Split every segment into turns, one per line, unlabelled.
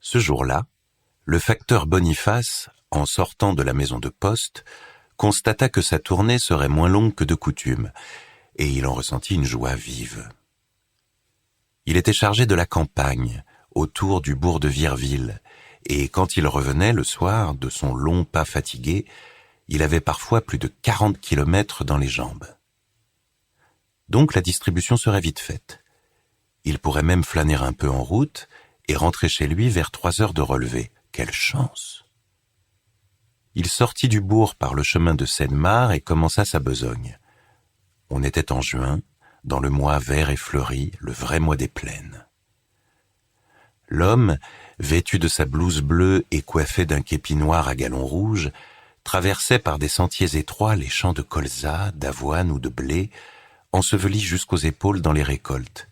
Ce jour-là, le facteur Boniface, en sortant de la maison de poste, constata que sa tournée serait moins longue que de coutume, et il en ressentit une joie vive. Il était chargé de la campagne, autour du bourg de Virville, et quand il revenait le soir de son long pas fatigué, il avait parfois plus de 40 kilomètres dans les jambes. Donc la distribution serait vite faite. Il pourrait même flâner un peu en route et rentrer chez lui vers 3 heures de relevée. Quelle chance! Il sortit du bourg par le chemin de Seine-Mare et commença sa besogne. On était en juin, dans le mois vert et fleuri, le vrai mois des plaines. L'homme, vêtu de sa blouse bleue et coiffé d'un képi noir à galons rouges, traversait par des sentiers étroits les champs de colza, d'avoine ou de blé, ensevelis jusqu'aux épaules dans les récoltes.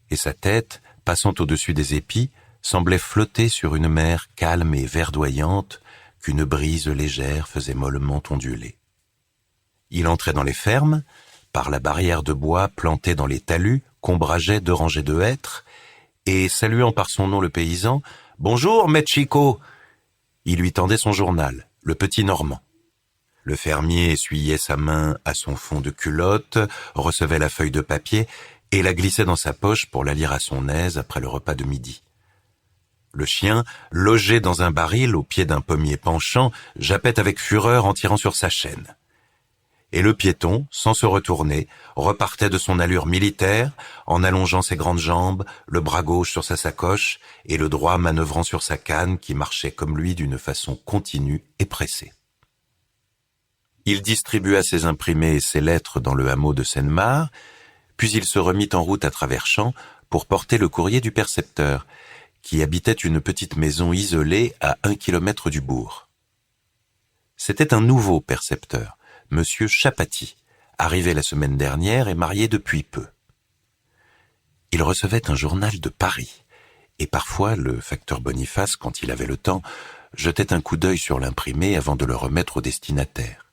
Et sa tête, passant au-dessus des épis, semblait flotter sur une mer calme et verdoyante qu'une brise légère faisait mollement onduler. Il entrait dans les fermes, par la barrière de bois plantée dans les talus qu'ombrageaient 2 rangées de hêtres, et saluant par son nom le paysan, « Bonjour, maître Chicot !» Il lui tendait son journal, le Petit Normand. Le fermier essuyait sa main à son fond de culotte, recevait la feuille de papier et la glissait dans sa poche pour la lire à son aise après le repas de midi. Le chien, logé dans un baril au pied d'un pommier penchant, jappait avec fureur en tirant sur sa chaîne. Et le piéton, sans se retourner, repartait de son allure militaire, en allongeant ses grandes jambes, le bras gauche sur sa sacoche et le droit manœuvrant sur sa canne qui marchait comme lui d'une façon continue et pressée. Il distribua ses imprimés et ses lettres dans le hameau de Seine-Mare, puis il se remit en route à travers champs pour porter le courrier du percepteur, qui habitait une petite maison isolée à 1 kilomètre du bourg. C'était un nouveau percepteur, Monsieur Chapaty, arrivé la semaine dernière et marié depuis peu. Il recevait un journal de Paris, et parfois le facteur Boniface, quand il avait le temps, jetait un coup d'œil sur l'imprimé avant de le remettre au destinataire.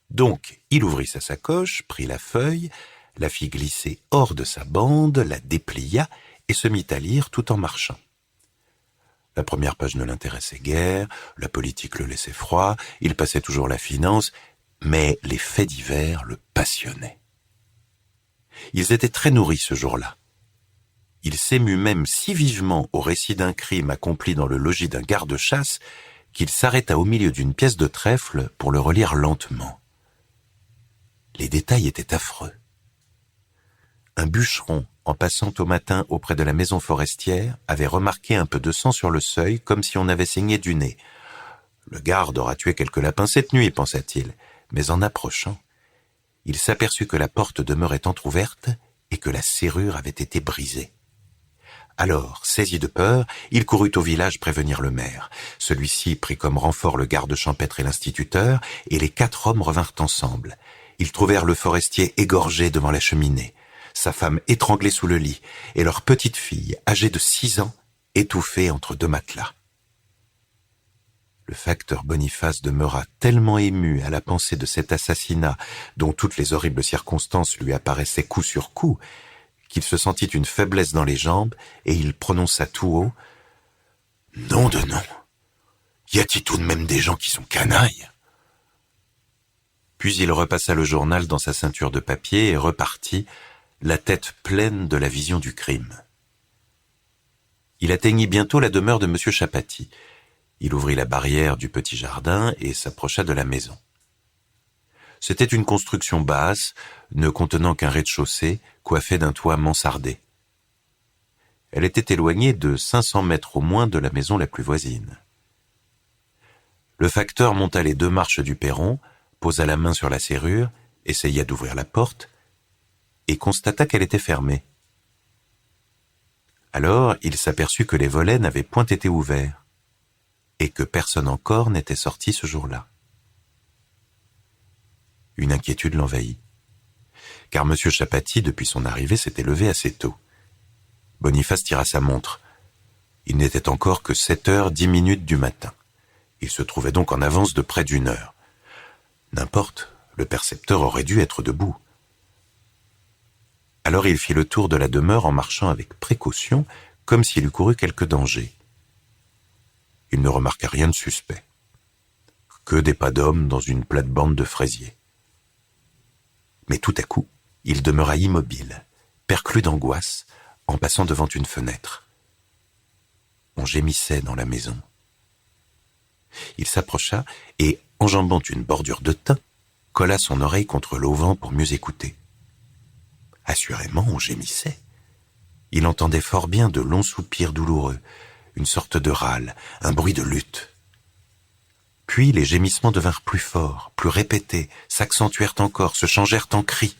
Donc, il ouvrit sa sacoche, prit la feuille, la fit glisser hors de sa bande, la déplia et se mit à lire tout en marchant. La première page ne l'intéressait guère, la politique le laissait froid, il passait toujours la finance, mais les faits divers le passionnaient. Ils étaient très nourris ce jour-là. Il s'émut même si vivement au récit d'un crime accompli dans le logis d'un garde-chasse qu'il s'arrêta au milieu d'une pièce de trèfle pour le relire lentement. Les détails étaient affreux. Un bûcheron, en passant au matin auprès de la maison forestière, avait remarqué un peu de sang sur le seuil, comme si on avait saigné du nez. Le garde aura tué quelques lapins cette nuit, pensa-t-il, mais en approchant, il s'aperçut que la porte demeurait entr'ouverte et que la serrure avait été brisée. Alors, saisi de peur, il courut au village prévenir le maire. Celui-ci prit comme renfort le garde champêtre et l'instituteur, et les 4 hommes revinrent ensemble. Ils trouvèrent le forestier égorgé devant la cheminée, sa femme étranglée sous le lit, et leur petite fille, âgée de 6 ans, étouffée entre 2 matelas. Le facteur Boniface demeura tellement ému à la pensée de cet assassinat, dont toutes les horribles circonstances lui apparaissaient coup sur coup, qu'il se sentit une faiblesse dans les jambes, et il prononça tout haut « Nom de nom! Y a-t-il tout de même des gens qui sont canailles ?» Puis il repassa le journal dans sa ceinture de papier et repartit, la tête pleine de la vision du crime. Il atteignit bientôt la demeure de Monsieur Chapaty. Il ouvrit la barrière du petit jardin et s'approcha de la maison. C'était une construction basse, ne contenant qu'un rez-de-chaussée, coiffé d'un toit mansardé. Elle était éloignée de 500 mètres au moins de la maison la plus voisine. Le facteur monta les 2 marches du perron, posa la main sur la serrure, essaya d'ouvrir la porte, et constata qu'elle était fermée. Alors il s'aperçut que les volets n'avaient point été ouverts, et que personne encore n'était sorti ce jour-là. Une inquiétude l'envahit, car M. Chapaty, depuis son arrivée, s'était levé assez tôt. Boniface tira sa montre. Il n'était encore que 7h10 du matin. Il se trouvait donc en avance de près d'1 heure. N'importe, le percepteur aurait dû être debout. Alors il fit le tour de la demeure en marchant avec précaution, comme s'il eût couru quelque danger. Il ne remarqua rien de suspect. Que des pas d'hommes dans une plate-bande de fraisiers. Mais tout à coup, il demeura immobile, perclus d'angoisse, en passant devant une fenêtre. On gémissait dans la maison. Il s'approcha et, enjambant une bordure de thym, colla son oreille contre l'auvent pour mieux écouter. Assurément, on gémissait. Il entendait fort bien de longs soupirs douloureux, une sorte de râle, un bruit de lutte. Puis les gémissements devinrent plus forts, plus répétés, s'accentuèrent encore, se changèrent en cris.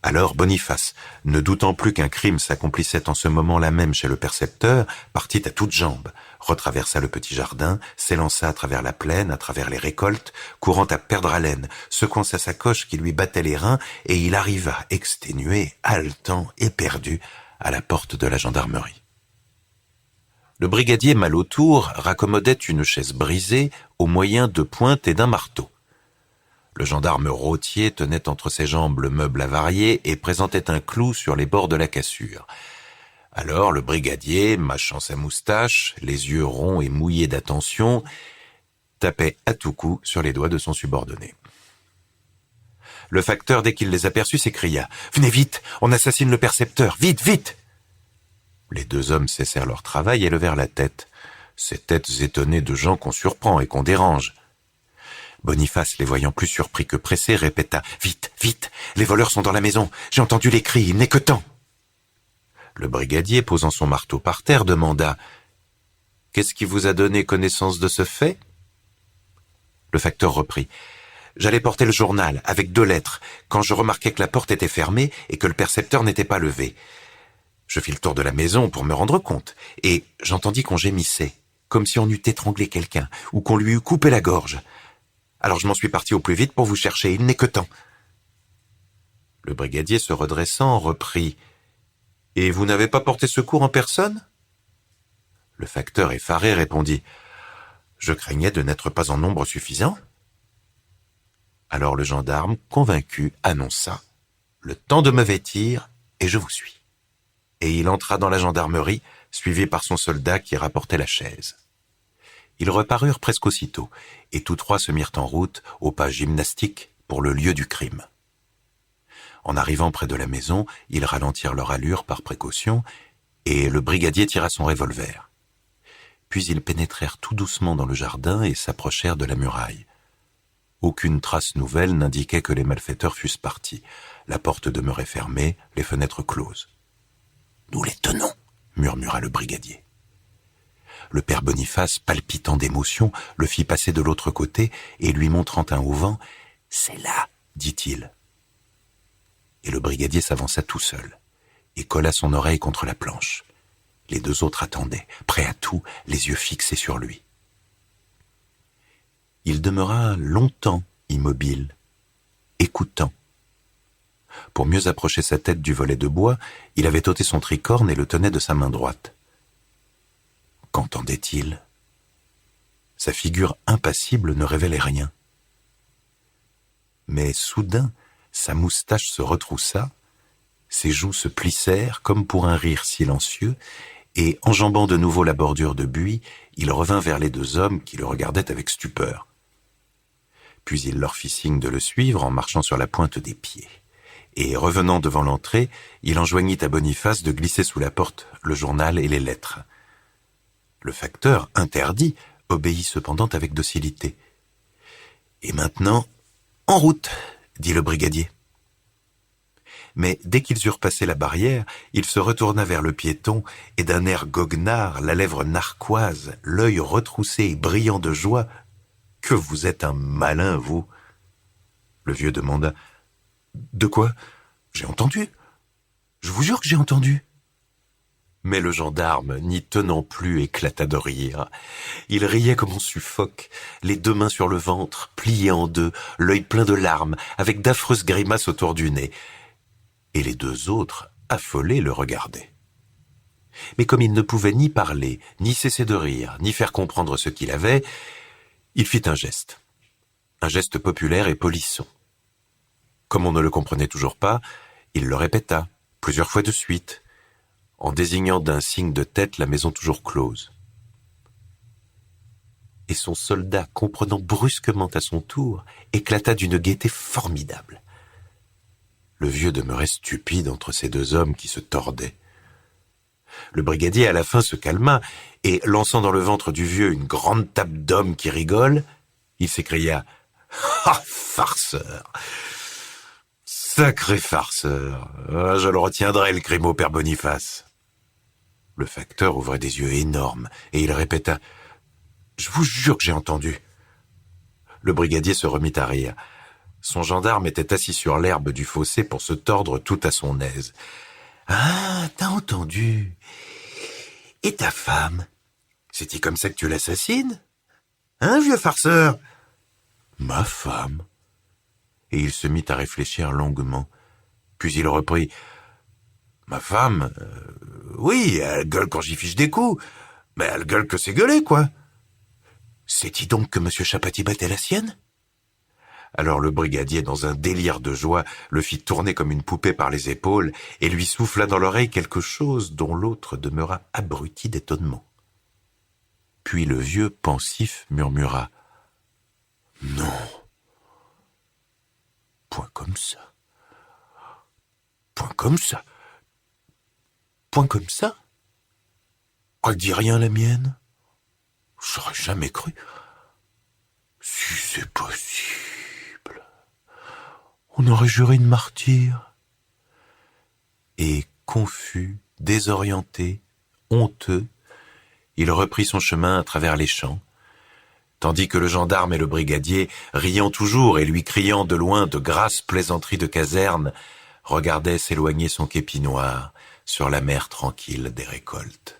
Alors Boniface, ne doutant plus qu'un crime s'accomplissait en ce moment-là même chez le percepteur, partit à toutes jambes, retraversa le petit jardin, s'élança à travers la plaine, à travers les récoltes, courant à perdre haleine, secouant sa sacoche qui lui battait les reins, et il arriva, exténué, haletant, éperdu, à la porte de la gendarmerie. Le brigadier mal autour raccommodait une chaise brisée au moyen de pointes et d'un marteau. Le gendarme rôtier tenait entre ses jambes le meuble avarié et présentait un clou sur les bords de la cassure. Alors le brigadier, mâchant sa moustache, les yeux ronds et mouillés d'attention, tapait à tout coup sur les doigts de son subordonné. Le facteur, dès qu'il les aperçut, s'écria « Venez vite, on assassine le percepteur, vite, vite !» Les deux hommes cessèrent leur travail et levèrent la tête, ces têtes étonnées de gens qu'on surprend et qu'on dérange. Boniface, les voyant plus surpris que pressés, répéta « Vite, vite, les voleurs sont dans la maison, j'ai entendu les cris, il n'est que temps !» Le brigadier, posant son marteau par terre, demanda « Qu'est-ce qui vous a donné connaissance de ce fait ?» Le facteur reprit « J'allais porter le journal, avec 2 lettres, quand je remarquai que la porte était fermée et que le percepteur n'était pas levé. Je fis le tour de la maison pour me rendre compte, et j'entendis qu'on gémissait, comme si on eût étranglé quelqu'un, ou qu'on lui eût coupé la gorge. Alors je m'en suis parti au plus vite pour vous chercher, il n'est que temps. » Le brigadier, se redressant, reprit « Et vous n'avez pas porté secours en personne ?» Le facteur, effaré, répondit « Je craignais de n'être pas en nombre suffisant. » Alors le gendarme, convaincu, annonça « Le temps de me vêtir, et je vous suis. » Et il entra dans la gendarmerie, suivi par son soldat qui rapportait la chaise. Ils reparurent presque aussitôt, et tous 3 se mirent en route, au pas gymnastique, pour le lieu du crime. En arrivant près de la maison, ils ralentirent leur allure par précaution, et le brigadier tira son revolver. Puis ils pénétrèrent tout doucement dans le jardin et s'approchèrent de la muraille. Aucune trace nouvelle n'indiquait que les malfaiteurs fussent partis. La porte demeurait fermée, les fenêtres closes. « Nous les tenons !» murmura le brigadier. Le père Boniface, palpitant d'émotion, le fit passer de l'autre côté et lui montrant un auvent, « C'est là !» dit-il. Et le brigadier s'avança tout seul et colla son oreille contre la planche. Les 2 autres attendaient, prêts à tout, les yeux fixés sur lui. Il demeura longtemps immobile, écoutant. Pour mieux approcher sa tête du volet de bois, il avait ôté son tricorne et le tenait de sa main droite. Qu'entendait-il ? Sa figure impassible ne révélait rien. Mais soudain, sa moustache se retroussa, ses joues se plissèrent comme pour un rire silencieux, et, enjambant de nouveau la bordure de buis, il revint vers les 2 hommes qui le regardaient avec stupeur. Puis il leur fit signe de le suivre en marchant sur la pointe des pieds. Et, revenant devant l'entrée, il enjoignit à Boniface de glisser sous la porte le journal et les lettres. Le facteur, interdit, obéit cependant avec docilité. « Et maintenant, en route !» dit le brigadier. Mais dès qu'ils eurent passé la barrière, il se retourna vers le piéton et d'un air goguenard, la lèvre narquoise, l'œil retroussé et brillant de joie, « Que vous êtes un malin, vous !» Le vieux demanda « De quoi ? J'ai entendu. Je vous jure que j'ai entendu. » Mais le gendarme, n'y tenant plus, éclata de rire. Il riait comme on suffoque, les 2 mains sur le ventre, pliées en 2, l'œil plein de larmes, avec d'affreuses grimaces autour du nez. Et les 2 autres, affolés, le regardaient. Mais comme il ne pouvait ni parler, ni cesser de rire, ni faire comprendre ce qu'il avait, il fit un geste populaire et polisson. Comme on ne le comprenait toujours pas, il le répéta, plusieurs fois de suite, en désignant d'un signe de tête la maison toujours close. Et son soldat, comprenant brusquement à son tour, éclata d'une gaieté formidable. Le vieux demeurait stupide entre ces deux hommes qui se tordaient. Le brigadier à la fin se calma, et lançant dans le ventre du vieux une grande tape d'homme qui rigole, il s'écria « Ah, farceur! Sacré farceur! Ah, je le retiendrai, le crime au père Boniface !» Le facteur ouvrait des yeux énormes, et il répéta « Je vous jure que j'ai entendu !» Le brigadier se remit à rire. Son gendarme était assis sur l'herbe du fossé pour se tordre tout à son aise. « Ah, t'as entendu? Et ta femme? C'est-il comme ça que tu l'assassines? Hein, vieux farceur? » « Ma femme ?» Et il se mit à réfléchir longuement. Puis il reprit. « Ma femme, oui, elle gueule quand j'y fiche des coups, mais elle gueule que c'est gueulé, quoi. C'est-il donc que M. Chapatibat est la sienne ?» Alors le brigadier, dans un délire de joie, le fit tourner comme une poupée par les épaules et lui souffla dans l'oreille quelque chose dont l'autre demeura abruti d'étonnement. Puis le vieux, pensif, murmura « Non, point comme ça, point comme ça, point comme ça. Elle dit rien, la mienne. J'aurais jamais cru. Si c'est possible, on aurait juré une martyre. » Et confus, désorienté, honteux, il reprit son chemin à travers les champs, tandis que le gendarme et le brigadier, riant toujours et lui criant de loin de grasses plaisanteries de caserne, regardaient s'éloigner son képi noir sur la mer tranquille des récoltes.